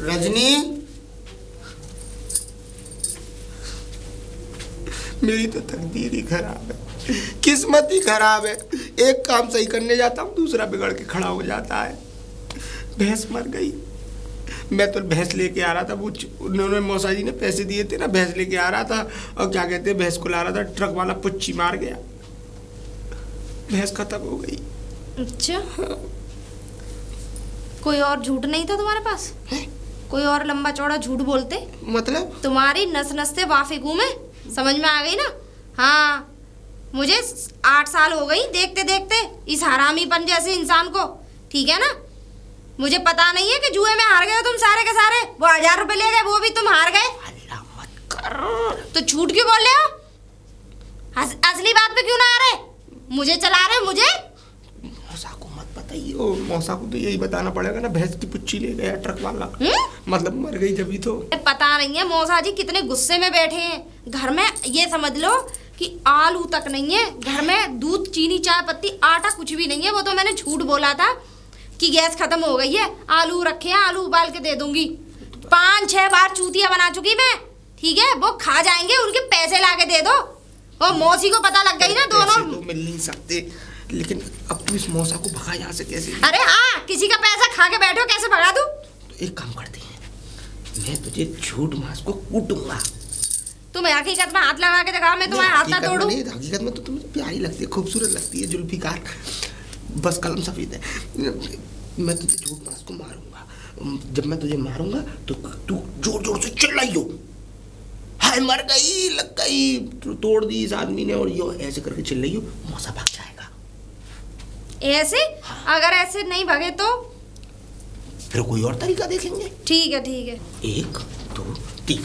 रजनी, मेरी तो तकदीर ही खराब है, किस्मत ही खराब है। एक काम सही करने जाता हूँ, दूसरा बिगड़ के खड़ा हो जाता है। भैंस मर गई। मैं तो भैंस लेके आ रहा था, वो उन्होंने मौसा जी ने पैसे दिए थे ना, भैंस लेके आ रहा था और क्या कहते हैं, भैंस को ला रहा था, ट्रक वाला पुच्ची मार गया, भैंस खत्म हो गई। अच्छा, कोई और झूठ नहीं था तुम्हारे पास? है? कोई और लंबा चौड़ा झूठ बोलते? मतलब तुम्हारी नस नस से वाफिक हूं मैं, समझ में आ गई ना? हाँ, मुझे 8 साल हो गई देखते देखते इस हरामीपन जैसे इंसान को, ठीक है ना? मुझे पता नहीं है कि जुए में हार गए हो तुम सारे के सारे। वो 1000 रुपए ले गए, वो भी तुम हार गए। अल्लाह मत कर। तो झूठ क्यों बोल रहे हो? असली बात पे क्यों ना आ रहे? मुझे चला रहे, मुझे? मौसा को मत बताइए। मौसा को तो यही बताना पड़ेगा ना, भैंस की पुच्ची ले गया ट्रक वाला। मतलब मर गई जब ही तो। पता नहीं है मौसा जी कितने गुस्से में बैठे हैं। घर में ये समझ लो कि आलू तक नहीं है घर में, दूध चीनी चाय पत्ती आटा कुछ भी नहीं है। वो तो मैंने झूठ बोला था कि गैस खत्म हो गई है, आलू रखे हैं, आलू उबाल के दे दूंगी। 5-6 बार चूतिया बना चुकी मैं, ठीक है? वो खा जाएंगे, उनके पैसे ला के दे दो। और मौसी को पता लग गई ना, दोनों तो मिल नहीं सकते, लेकिन अब तू इस मौसा को भगा यहाँ से कैसे? अरे हाँ, किसी का पैसा खा के बैठो, कैसे भगा दूं? तो एक काम करते हैं, मैं तुझे झूठ मास को कूटूंगा। तुम्हें हकीकत में हाथ लगा के दिखा, मैं तुम्हारे हाथ ना तोड़ूं। नहीं, हकीकत में तो तुम मुझे प्यारी लगती है, खूबसूरत लगती है, जुल्फिकार, बस कलम सफेद है। मैं तुझे झूठ मास को मारूंगा। जब मैं तुझे मारूंगा तो तू जोर जोर से चिल्लाइयो, हाय मर गई, लग गई, तोड़ दी इस आदमी ने, और यो ऐसे करके चिल्लाइयो, मौसा भाग जाएगा। ऐसे? हाँ। अगर ऐसे नहीं भागे तो फिर कोई और तरीका देखेंगे। ठीक है, ठीक है। 1 2 3।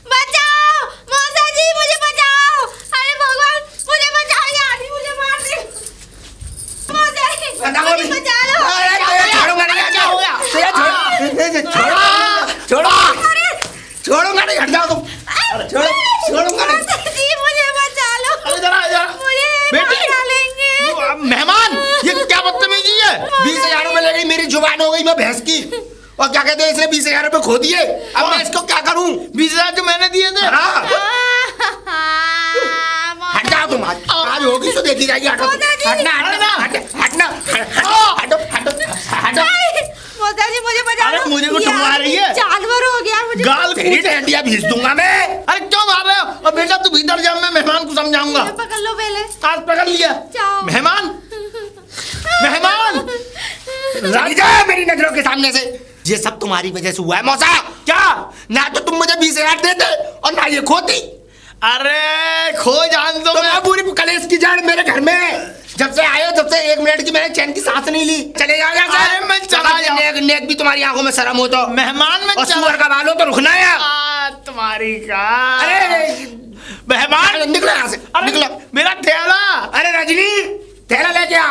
बचाओ मौसा जी, मुझे बचाओ। अरे भगवान, मुझे बचाओ, ये आदमी मुझे मार दे। मौसा जी, मुझे बचा लो। छोड़ूंगा नहीं, हट जाओ तुम। छोड़ूंगा नहीं। जी मुझे बचा लो। अरे जरा मुझे बचा लेंगे। मेहमान, ये क्या बदतमीजी है? 20,000 रुपए ले गई, मेरी जुबान हो गई मैं भैंस की। और क्या कहते हैं, इसने 20,000 रुपए खो दिए। अब मैं इसको क्या करूं? 20,000 जो मैंने दिए थे। हाँ। हट जाओ तुम, आज होगी तो देखी जाएगी। हटो, हटना हटना, हटो हटो। मौसा जी मुझे बचा लो। मुझे को ठुकरा रही है, जानवर हो गया मुझे। गाल तेरी टहनियां भेज दूंगा मैं। अरे क्यों मार रहे हो? और बेटा तू भीतर जा, मैं मेहमान को समझाऊंगा। पकड़ लो पहले। आज पकड़ लिया। मेहमान जा मेरी नजरों के सामने से। ये सब तुम्हारी वजह से हुआ है मौसा। क्या? ना तो तुम मुझे 20,000 देते और ना ये खोती। अरे खो जान दो। मैं पूरी कलेश की जड़ मेरे घर में जब से आए हो, जब से 1 मिनट की मैंने चैन की सांस नहीं ली। चले जाओ यहाँ से। मैं चला जाऊं। नेक भी तुम्हारी आंखों में शर्म हो तो। मेहमान में सुअर का बाल हो तो रुकना है तुम्हारी का। अरे मेहमान निकलो यहाँ से, निकलो। मेरा थैला। अरे रजनी, थैला लेके आ।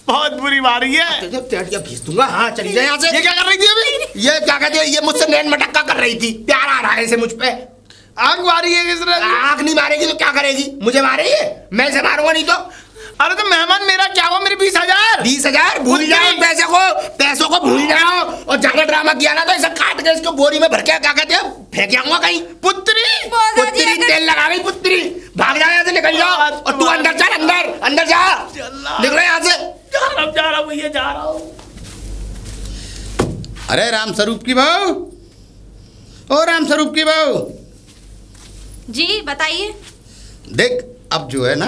बहुत बुरी बारी है, भेज दूंगा। हाँ चली जाए यहाँ से। ये क्या कर रही थी अभी? ये क्या कहते हैं, ये मुझसे नैन मटक्का कर रही थी। प्यार आ रहा है इसे मुझ पे। आग मारी है किसने? आग नहीं मारेगी तो क्या करेगी? मुझे मारेगी? मैं इसे मारूंगा नहीं तो। अरे तो मेहमान मेरा क्या हुआ? मेरे 20,000 भूल जाओ, पैसों को भूल जाओ। और ज्यादा ड्रामा किया ना तो इसे काट के इसको बोरी में भर के क्या कहते हैं फेंक आऊंगा कहीं। पुत्री तेल लगा गई, पुत्री भाग जाओ यहाँ से, निकल जाओ। और तू अंदर चल, अंदर जा, निकलो यहाँ से। जा रहा हूँ भैया, जा रहा हूँ। अरे राम स्वरूप की बहू, ओ राम स्वरूप की बहू। जी बताइए। देख अब जो है ना,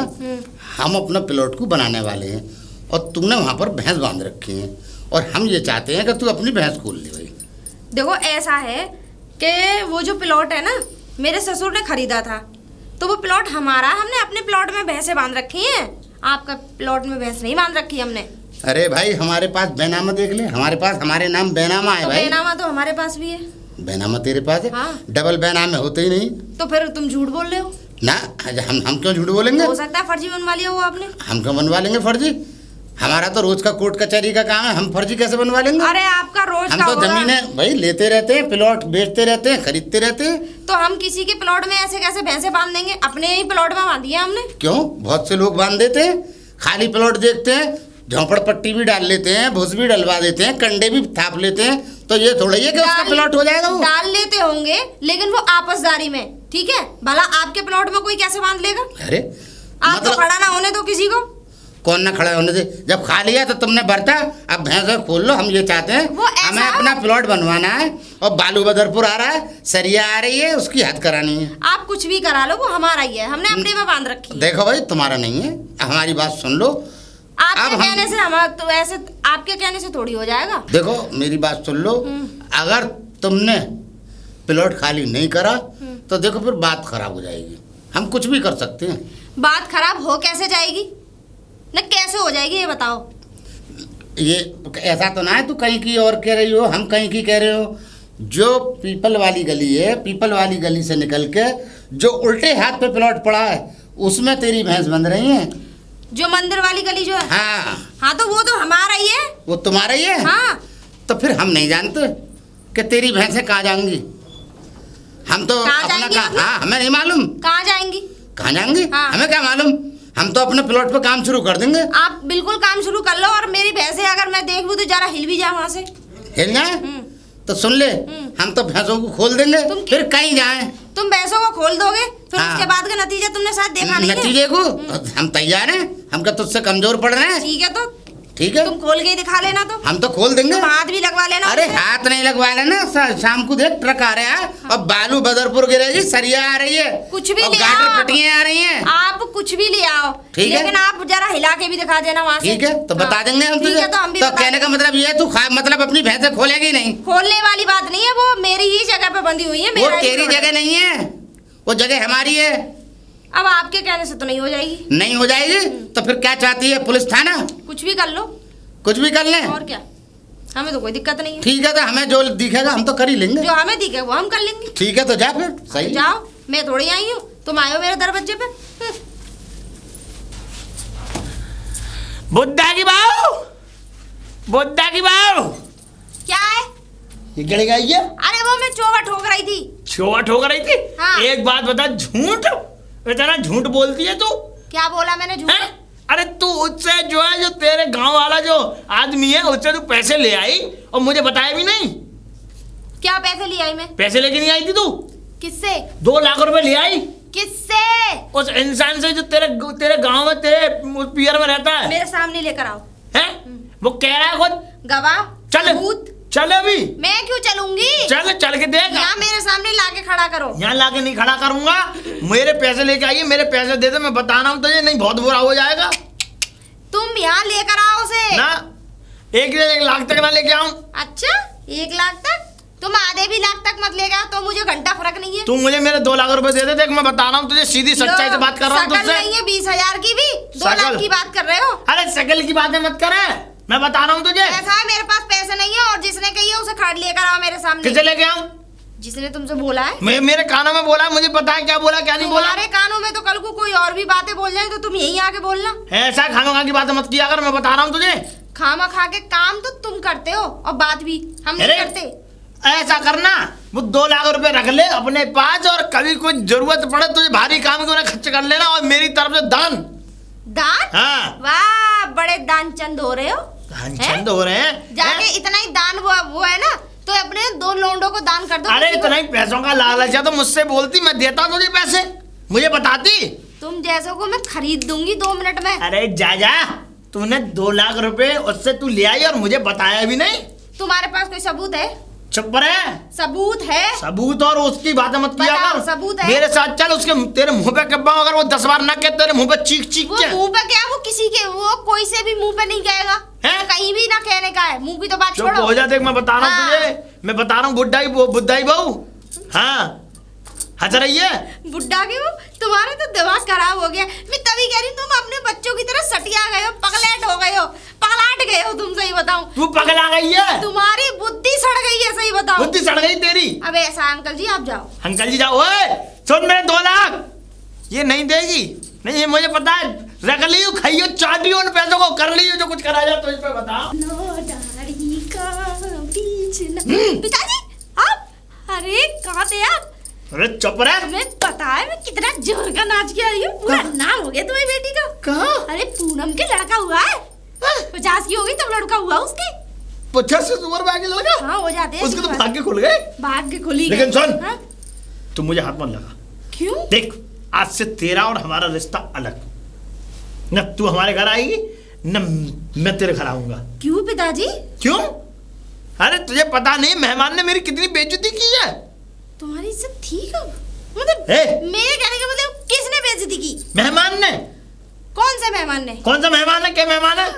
हम अपना प्लॉट को बनाने वाले हैं और तुमने वहाँ पर भैंस बांध रखी है, और हम ये चाहते हैं कि तू अपनी भैंस खोल ले भाई। देखो ऐसा है कि वो जो प्लॉट है ना, मेरे ससुर ने खरीदा था, तो वो प्लॉट हमारा, हमने अपने प्लॉट में भैंसें बांध रखी हैं। आपका प्लॉट में भैंस नहीं बांध रखी हमने। अरे भाई हमारे पास बैनामा देख ले, हमारे पास हमारे नाम बैनामा है। तो भाई बैनामा तो हमारे पास भी है। बैनामा तेरे पास है? हाँ। डबल बैनामे होते ही नहीं। तो फिर तुम झूठ बोल रहे हो ना। हम क्यों झूठ बोलेंगे? हो सकता है फर्जी बनवा लिया हो आपने। हम क्यों बनवा लेंगे फर्जी? हमारा तो रोज का कोर्ट कचहरी का काम है, हम फर्जी कैसे बनवा लेंगे? अरे आपका रोज हम का तो जमीनें भाई लेते रहते हैं, प्लॉट बेचते रहते हैं, खरीदते रहते हैं। तो हम किसी के प्लॉट में ऐसे कैसे भैंसे बांध देंगे? अपने ही प्लॉट में बांधी है हमने। क्यों? बहुत से लोग बांध देते हैं, खाली प्लॉट देखते हैं, झोंपड़ पट्टी भी डाल लेते हैं, भूस भी डलवा देते हैं, कंडे भी थाप लेते हैं, तो ये थोड़ा ही है कि उसका प्लॉट हो जाएगा। वो डाल लेते होंगे लेकिन वो आपसदारी में, ठीक है। भला आपके प्लॉट में कोई कैसे बांध लेगा? अरे आप तो खड़ा ना होने दो किसी को। कौन ना खड़ा होने दे? जब खा लिया तो तुमने भरता, अब भैंस खोल लो। हम ये चाहते हैं हमें अपना प्लॉट बनवाना है और बालू बदरपुर आ रहा है, सरिया आ रही है, उसकी हद करानी है। आप कुछ भी करा लो, वो हमारा ही है, हमने अपने में बांध रखी है। देखो भाई तुम्हारा नहीं है, हमारी बात सुन लो। आपके कहने से हमारा तो ऐसे, आपके कहने से थोड़ी हो जाएगा। देखो मेरी बात सुन लो, अगर तुमने प्लॉट खाली नहीं करा तो देखो फिर बात खराब हो जाएगी। हम कुछ भी कर सकते हैं। बात खराब हो कैसे जाएगी न, कैसे हो जाएगी ये बताओ। ये ऐसा तो ना है तू कहीं की और कह रही हो, हम कहीं की कह रहे हो। जो पीपल वाली गली है, पीपल वाली गली से निकल के जो उल्टे हाथ पे प्लॉट पड़ा है उसमें तेरी भैंस बंध रही है। जो मंदिर वाली गली जो है, हाँ तो वो तो हमारा ही है। वो तुम्हारा ही है। हाँ तो फिर हम नहीं जानते कि तेरी भैंसें कहाँ जाएंगी। हम तो अपना हाँ हमें नहीं मालूम कहाँ जाएंगी। कहाँ जाएंगी हाँ। हमें क्या मालूम। हम तो अपने प्लॉट पे काम शुरू कर देंगे। आप बिल्कुल काम शुरू कर लो। और मेरी भैंसें अगर मैं देख लूं तो जरा हिल भी जाए वहाँ से। हिल जाए तो सुन ले, हम तो भैंसों को खोल देंगे, फिर कहीं जाए। तुम भैंसों को खोल दोगे फिर हाँ। उसके बाद का नतीजा तुमने शायद देखा नहीं है। नतीजे को हम तैयार हैं। हम क्या तुझसे कमजोर पड़ रहे हैं? ठीक है तो ठीक है, तुम खोल के ही दिखा लेना। तो हम तो खोल देंगे। तुम हाथ भी लगवा लेना। अरे हाथ नहीं लगवा लेना। शाम को देख ट्रक आ रहा है और बालू बदरपुर गिरेगी, सरिया आ रही है, कुछ भी ले गाटर आओ। पट्टियां आ रही हैं। आप कुछ भी ले आओ, ठीक है, लेकिन आप जरा हिला के भी दिखा देना वहाँ से। ठीक है तो बता देंगे हम तुझे। तो कहने का मतलब ये तू मतलब अपनी भैंसें खोलेगी नहीं? खोलने वाली बात नहीं है, वो मेरी ही जगह पे बंधी हुई है। वो तेरी जगह नहीं है, वो जगह हमारी है। अब आपके कहने से तो नहीं हो जाएगी। नहीं हो जाएगी तो फिर क्या चाहती है? पुलिस थाना? कुछ भी कर लो। कुछ भी कर लें और क्या, हमें तो कोई दिक्कत नहीं है। ठीक है तो हमें जो दिखेगा हम तो कर ही लेंगे। जो हमें दिखे वो हम कर लेंगे। ठीक है तो जा फिर। सही जाओ, मैं थोड़ी आई हूँ, तुम आए हो मेरे दरवाजे पे। बुद्धा की बहू, बुद्धा की बहू। क्या है ये गड़ी गई है? अरे वो मैं चोवा ठोक रही थी। चोवा ठोक रही थी? हाँ। एक बात बता, झूठ इतना झूठ बोलती है तू? क्या बोला मैंने झूठ? अरे तू उससे जो है, जो तेरे गांव वाला जो आदमी है उससे तू पैसे ले आई और मुझे बताया भी नहीं। क्या पैसे ले आई मैं? पैसे लेके नहीं आई थी तू? किससे? 2 लाख रुपए ले आई। किससे? उस इंसान से जो तेरे गांव में, तेरे पियर में रहता है। मेरे सामने लेकर आओ। हैं? वो कह रहा है खुद। गवाह? चल चल अभी। मैं क्यों चलूंगी? चल के देख। यहाँ मेरे सामने लाके खड़ा करो। यहाँ लाके नहीं खड़ा करूंगा। मेरे पैसे लेके आइए, मेरे पैसे दे दे। मैं बता रहा हूँ तुझे, नहीं बहुत बुरा हो जाएगा। तुम यहाँ लेकर आओ उसे ना 1 लाख तक ना लेके आऊं। अच्छा 1 लाख तक? तुम आधे भी लाख तक मत लेगा तो मुझे घंटा फर्क नहीं है। तू मुझे मेरे 2 लाख रुपए दे दे। देख मैं बता रहा हूँ तुझे, सीधी सच्चाई से बात कर रहा हूँ तुझसे। नहीं है 20,000 की भी 2 लाख की बात कर रहे हो। अरे शकल की बातें मत करे, मैं बता रहा हूँ तुझे। ऐसा है मेरे पास पैसे नहीं है और जिसने कही है उसे खड़ लेकर आओ मेरे सामने। किसे लेके आऊं? जिसने तुमसे बोला है। मेरे कानों में बोला है, मुझे पता है क्या बोला क्या नहीं बोला। तुम्हारे कानों में तो कल को कोई और भी बातें बोल जाए तो तुम यहीं आके बोलना। ऐसा खामा की बातें मत किया कर, मैं बता रहा हूँ तुझे। खामा खा के काम तो तुम करते हो और बात भी हम नहीं करते। ऐसा करना, वो 2 लाख रुपए रख ले अपने पास और कभी कोई जरूरत पड़े तुझे भारी काम को खर्च कर लेना। और मेरी तरफ से दान। दान? हाँ। वाह बड़े दान चंद हो रहे हो। दान चंद हो रहे हैं। जाके इतना ही दान वो है ना, तो अपने 2 लोंडों को दान कर दो। अरे इतना ही पैसों का लालच है तो मुझसे बोलती, मैं देता तुझे पैसे, मुझे बताती। तुम जैसों को मैं खरीद दूंगी 2 मिनट में। अरे जा, तूने 2 लाख रुपए उससे तू ले आई और मुझे बताया भी नहीं। तुम्हारे पास कोई सबूत है? चुप रहे। सबूत है? सबूत और उसकी बातें मत किया कर। सबूत है? मेरे साथ चल, उसके तेरे मुंह पे कब्बा, अगर वो 10 बार ना कहे तेरे मुंह पे चीख के। मुंह पे क्या, वो किसी के, वो कोई से भी मुंह पे नहीं कहेगा। कहीं भी ना कहने का है, मुंह की तो बात छोड़ो। हो जा, देख मैं बता रहा हूँ तुझे, मैं बता रहा हूँ बुड्ढाई बहू। हाँ हंस रही है बुड्ढा की वो। तुम्हारा तो दिमाग खराब हो गया। मैं तभी कह रही हूँ, तुम अपने बच्चों की तरह सटिया गए हो, पगलेट हो गए हो, पगलाट गए हो तुम। सही बताऊं, तू पगला गई है। तुम्हारी बुद्धि सड़ गई है। सही बताओ, बुद्धि सड़ गई तेरी। अब ऐसा अंकल जी आप जाओ। अंकल जी जाओ। ओए सुन, मेरे 2 लाख ये नहीं देगी। नहीं ये मुझे पता है, रख लियो, खाइयो, चाटियो उन पैसों को, कर लियो जो कुछ करा जाए। तो इस पे बताओ। पिताजी आप, अरे कहाँ थे आप? अरे चुप रहे। तुम्हें पता है मैं कितना जोर का नाच के आई हूँ? पूरा नाम हो गया तुम्हारी बेटी का। कहाँ? अरे पूनम के लड़का हुआ है। 50 की हो गई तब लड़का हुआ उसके। 50 से ऊपर भाग्य लगा। हाँ हो जाते हैं। उसके तो भाग्य खुल गए। भाग्य खुली लेकिन सुन, हाँ? तुम मुझे हाथ मत लगा। क्यों? देख, आज से तेरा और हमारा रिश्ता अलग। न तू हमारे घर आएगी न मैं तेरे घर आऊंगा। क्यों पिताजी? क्यों? अरे तुझे पता नहीं मेहमान ने मेरी कितनी बेइज्जती की है। तुम्हारी इज्जत थी कब? मतलब मेरे कहने का मतलब किसने बेइज्जती की? मेहमान ने। कौन से मेहमान ने? कौन सा मेहमान है? क्या मेहमान है?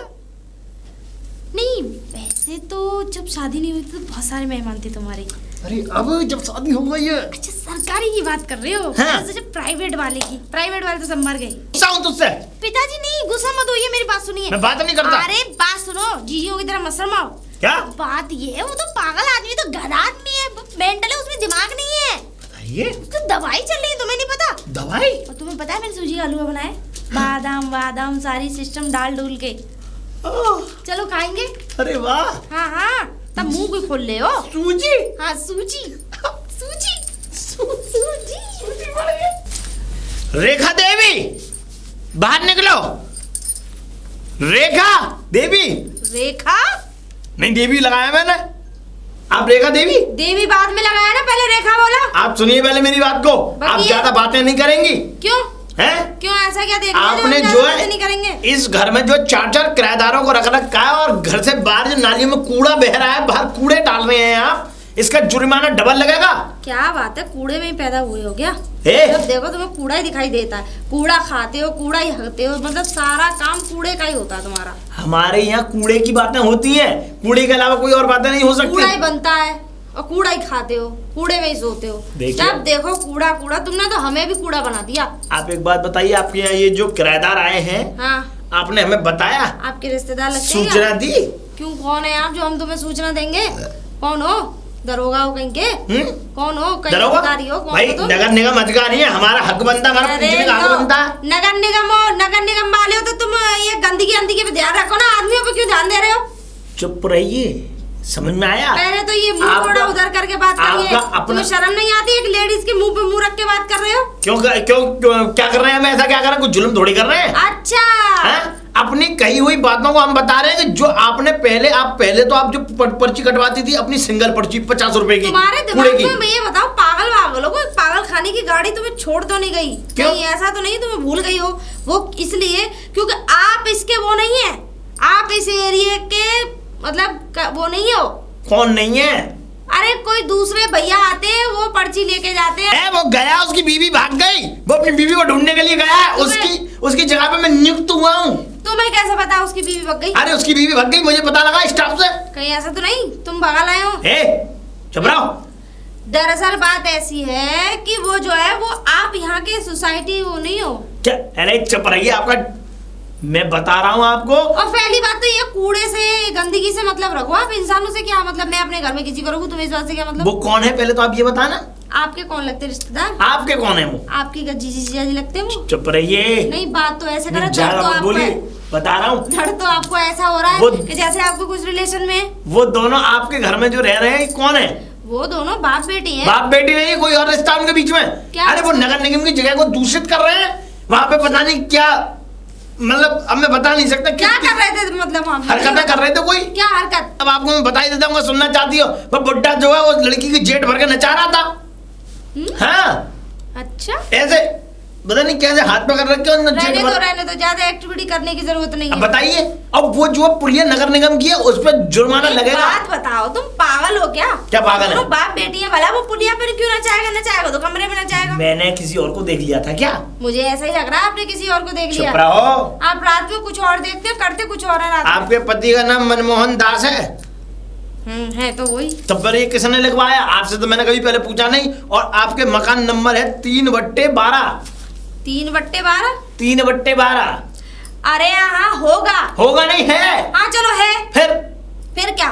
नहीं वैसे तो जब शादी नहीं हुई थी तो बहुत सारे मेहमान थे तुम्हारे। अरे अब जब शादी हो गई है। अच्छा सरकारी की बात कर रहे हो? हाँ। जब प्राइवेट वाले की, प्राइवेट वाले तो सब मर गए। गुस्सा हूं तुझसे। पिताजी नहीं गुस्सा मत होइए, मेरी बात सुनिए। मैं बात नहीं करता। अरे बात सुनो, जीजू की तरह मत शर्माओ। क्या बात ये है, वो तो पागल आदमी, तो गधा आदमी है, मेंटल है, उसमें दिमाग नहीं है। बताइए। उसकी दवाई चल रही है, तुम्हें नहीं पता? दवाई? और तुम्हें पता है मैंने सूजी का हलवा बनाया, बादाम वादाम सारी सिस्टम डाल डूल के। चलो खाएंगे? अरे वाह। हाँ हाँ, तब मुंह भी खोल ले हो। सूजी? हाँ सूजी सूजी सूजी सूजी बढ़ गई। रेखा देवी बाहर निकलो। रेखा देवी। रेखा नहीं देवी लगाया मैंने। आप रेखा देवी? देवी बाद में लगाया ना, पहले रेखा बोला। आप सुनिए पहले मेरी बात को। आप ज्यादा बातें नहीं करेंगी। क्यों? हैं? क्यों ऐसा क्या देख आपने जो है नहीं करेंगे? इस घर में जो 4-4 किराएदारों को रख रखा है और घर से बाहर जो नालियों में कूड़ा बह रहा है, बाहर कूड़े डाल रहे हैं आप, इसका जुर्माना डबल लगेगा। क्या बात है, कूड़े में ही पैदा हुए हो क्या? जब देखो तुम्हें कूड़ा ही दिखाई देता है, कूड़ा खाते हो, कूड़ा ही हकते हो, मतलब सारा काम कूड़े का ही होता है तुम्हारा। हमारे यहाँ कूड़े की बातें होती हैं, कूड़े के अलावा कोई और बातें नहीं हो सकती। कूड़ा ही बनता है और कूड़ा ही खाते हो, कूड़े में ही सोते हो। जब देखो कूड़ा कूड़ा, तुमने तो हमें भी कूड़ा बना दिया। आप एक बात बताइए, आपके यहाँ ये जो किराएदार आए हैं, हाँ, आपने हमें बताया? आपके रिश्तेदार लगते हैं? सूचना दी? क्यों, कौन है आप जो हम तुम्हें सूचना देंगे? कौन हो? दरोगा हो कहीं के? कौन हो? कहीं अधिकारी हो? भाई नगर निगम अधिकारी है, हमारा हक बनता, हमारा पूछने का हक बनता। नगर निगम हो, नगर निगम वाले हो तो तुम ये गंदगी पे ध्यान रखो ना, आदमियों पे क्यों ध्यान दे रहे हो? चुप रहिए, समझ में आया? पहले तो ये मुंह थोड़ा उधर करके बात करिए। तुम्हें शर्म नहीं आती? एक लेडीज के मुंह पे मुंह रख के बात कर रहे हो? क्यों क्या कर रहे हैं? हम ऐसा क्या कर रहे हैं? कुछ जुल्म थोड़ी कर रहे हैं। अच्छा, अपनी कही हुई बातों को हम बता रहे हैं कि जो आपने पहले तो आप जो पर्ची कटवाती थी अपनी सिंगल पर्ची 50 रुपए की, तुम्हारे दिमाग में ये बताओ, पागल हो, पागल खाने की गाड़ी तुम्हें छोड़ तो नहीं गई? कहीं ऐसा तो नहीं तुम्हें भूल गई हो? वो इसलिए क्योंकि आप इसके वो नहीं है, आप इस एरिया के मतलब वो नहीं हो। कौन नहीं है? अरे कोई दूसरे भैया आते हैं, वो पर्ची लेके जाते हैं। वो गया, उसकी बीवी भाग गई, वो अपनी बीवी को ढूंढने के लिए गया, उसकी जगह पे मैं नियुक्त हुआ हूँ। तुम्हें कैसे पता उसकी बीवी भाग गई? अरे उसकी बीवी भाग गई, मुझे पता लगा स्टाफ से। कहीं ऐसा तो नहीं तुम भगा लाए हो? चुप रहो। दरअसल बात ऐसी है कि वो जो है वो आप यहाँ के सोसाइटी वो नहीं हो। अरे चुप रहिए, आपका मैं बता रहा हूँ आपको। और पहली बात तो ये कूड़े से गंदगी से मतलब रखो, आप इंसानों से क्या मतलब? मैं अपने घर में किसी को रखूं, तुम्हें इस बात से क्या मतलब? वो कौन है पहले तो आप ये बताना। आपके कौन लगते रिश्तेदार? आपके कौन है वो? आपकी जीजी लगते हैं वो। चुप रहिए। नहीं बात तो ऐसे करो, बता रहा हूँ, धड़ तो आपको ऐसा हो रहा है कि जैसे आपको कुछ रिलेशन में। वो दोनों आपके घर में जो रह रहे हैं कौन है? वो दोनों बाप बेटी हैं। बाप बेटी नहीं है, कोई और रिश्ता उनके बीच में? अरे वो नगर निगम की जगह को दूषित कर रहे हैं, वहाँ पे पता नहीं क्या, मतलब अब मैं बता नहीं सकता क्या कर रहे थे, मतलब हरकतें कर रहे थे। कोई क्या हरकत? अब आपको मैं बता ही देता हूँ, सुनना चाहती हो? वो बुड्ढा जो है वो लड़की की जेट भर के नचा रहा था। हाँ अच्छा, ऐसे पता नहीं कैसे हाथ पकड़ रखे हैं। रहने तो ज्यादा एक्टिविटी करने की जरूरत नहीं है। बताइए, अब वो जो पुलिया नगर निगम की है उस पर जुर्माना लगेगा। बात बताओ, तुम पागल हो क्या? क्या पागल है? बाप बेटी है, भला वो पुलिया पर क्यों नचाएगा तो कमरे में नचाएगा। मैंने किसी और को देख लिया था क्या? मुझे ऐसा ही लग रहा है आपने किसी और को देख लिया। चुप रहो। आप रात में कुछ और देखते हो, करते कुछ और है रात में। आपके पति का नाम मनमोहन दास है? है तो वही। तब पर ये किसने लिखवाया? आपसे तो मैंने कभी पहले पूछा नहीं। और आपके मकान नंबर है 3/12। 3/12? 3/12। अरे हाँ होगा नहीं है। हाँ चलो है। फिर क्या?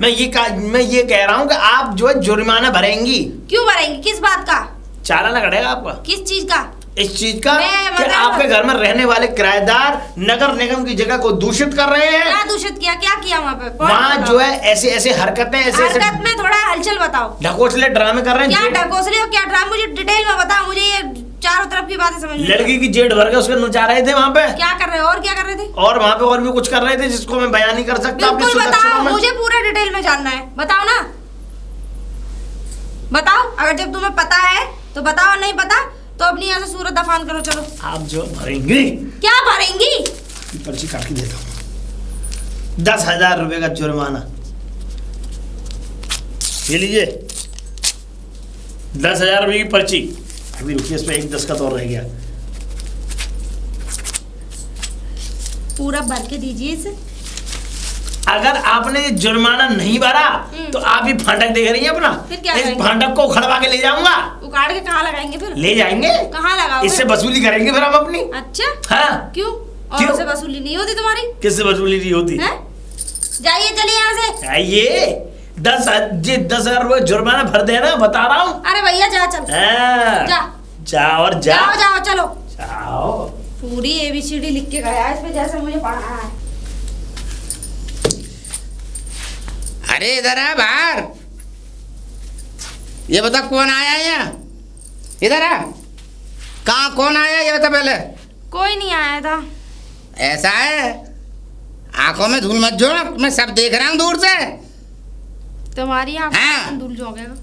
मैं ये कह रहा हूँ कि आप जो है जुर्माना भरेंगी। क्यों भरेंगी? किस बात का? चालान कटेगा आपका। किस चीज का? इस चीज का कि आपके घर में रहने वाले किराएदार नगर निगम की जगह को दूषित कर रहे हैं। क्या दूषित किया? क्या किया वहाँ पे? वहाँ जो है ऐसे हरकतें, हरकत में थोड़ा हलचल बताओ। ढकोसले ड्रामे कर रहे हैं। क्या ढकोसले हो, क्या ड्रामे? मुझे डिटेल में बताओ। मुझे ये चारों तरफ की बातें समझ में लड़की की जेठ भर के उसके नचा रहे थे वहाँ पे। क्या कर रहे हो और क्या कर रहे थे? और वहाँ पे और भी कुछ कर रहे थे जिसको मैं बयान नहीं कर सकता अपनी बिल्कुल बताओ, सुलक्षणा में। मुझे पूरा डिटेल में जानना है, बताओ ना, बताओ। अगर जब तुम्हें पता है तो बताओ, नहीं पता तो अपनी यहाँ से सूरत दफान करो। चलो आप जो भरेंगे। क्या भरेंगी? पर्ची काट के देता हूँ, 10,000 रुपए का जुर्माना। ये लीजिए 10,000 रुपए की पर्ची। अभी रुकिए, इसमें एक 10 का तो और रह गया। पूरा भर के दीजिए इसे। अगर आपने ये जुर्माना नहीं भरा तो आप ही फाटक देख रही हैं अपना। फिर क्या इस करेंगे? फाटक को उखड़वा के ले जाऊंगा। उखाड़ के कहाँ लगाएंगे फिर? ले जाएंगे। कहाँ लगाओगे? इससे वसूली करेंगे फिर हम अपनी। अच्छा हाँ। क्यों? क्यों? और से वसूली नहीं होती तुम्हारी? किससे वसूली नहीं होती? हैं? जाइए चलिए यहाँ से। आइए 10,000 रुपए जुर्माना भर देना, बता रहा हूँ। अरे भैया जा, चल हाँ। जा जा और जा। जाओ जाओ चलो। जाओ। पूरी ABCD लिख के गया इस पे जैसे मुझे पढ़ाया है। अरे इधर आ बाहर। ये बता कौन आया यहाँ? इधर आ। कहाँ कौन आया ये बता पहले। कोई नहीं आया था। ऐसा है, आंखों में धूल मत झोंक, मैं सब देख रहा हूँ दूर से। तुम्हारी आंख हाँ। में धूल झोंकेगा।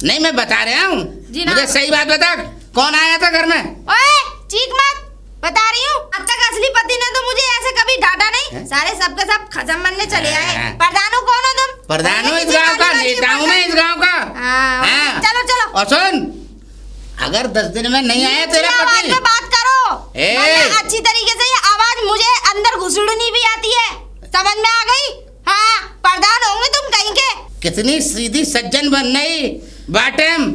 नहीं मैं बता रहा हूँ, जी ना। मुझे सही बात बता, कौन आया था घर में? ओए चीख मत, बता रही हूँ। अब तक असली पति ने तो मुझे ऐसे कभी डांटा नहीं। हैं? सारे सबके सब खत्म बनने चले आए। हाँ। प्रधानो कौन हो तुम? प्रधान हूँ पहले इस किसी गांव का, आदिवासी नेता हूँ मैं इस गांव का। हाँ, हाँ। चलो चलो। और सुन, अगर 10 दिन में नहीं आया तेरा नीची आवाज पति। में बात करो। ए! वरना अच्छी तरीके से ये आवाज मुझे अंदर घुसड़नी भी आती है। समझ में आ गई? हाँ, प्रधान होंगे तुम कहीं के। कितनी सीधी सज्जन बन रही बाटम,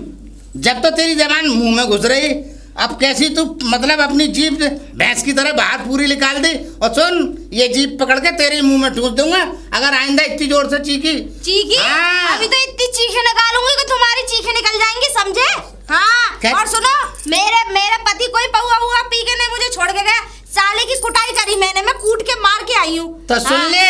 जब तो तेरी जबान मुंह में घुस रही, अब कैसी तू मतलब अपनी जीभ भैंस की तरह बाहर पूरी निकाल दी। और सुन, ये जीभ पकड़ के तेरे मुंह में ठूस दूंगा अगर आइंदा इतनी जोर से चीखी। चीखी? हाँ। अभी तो इतनी चीखें निकालूंगी कि तुम्हारी चीखें निकल जाएंगी, समझे? हाँ। क्या? और सुनो, मेरे पति कोई पहुआ हुआ पी के नहीं मुझे छोड़ के गया। साले की कुटाई करी मैंने, मैं कूट के मार के आई हूँ। तो सुन हाँ। ले,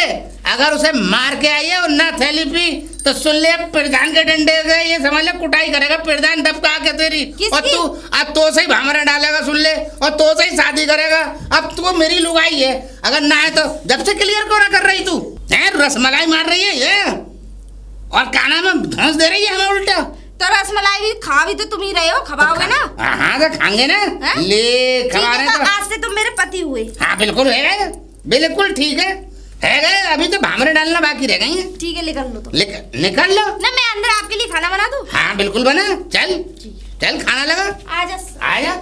अगर उसे मार के आई है और ना थैली पी तो सुन ले, अब प्रधान के डंडे गए, ये समझ ले कुटाई करेगा प्रधान दबका के तेरी। किसकी? और तू अब तो से ही भामरा डालेगा, सुन ले, और तो से ही शादी करेगा। अब तू मेरी लुगाई है, अगर ना है तो जब से क्लियर क्यों ना कर रही तू है? रसमलाई मार रही है ये, और काना में धौंस दे रही है हमें उल्टा। तो रसमलाई भी खा भी तो तुम ही रहे हो, खवाओगे ना? हाँ तो खाएंगे ना। हैं? ले खवा ठीक रहे है, तो तो। आज से तुम मेरे पति हुए। हाँ बिल्कुल है, बिल्कुल ठीक है गए। अभी तो भामरे डालना बाकी रह गई है। ठीक है, निकल लो तुम। निकल लो ना मैं अंदर आपके लिए खाना बना दूं? हाँ बिल्कुल बना। चल चल खाना लगा। आजा। आया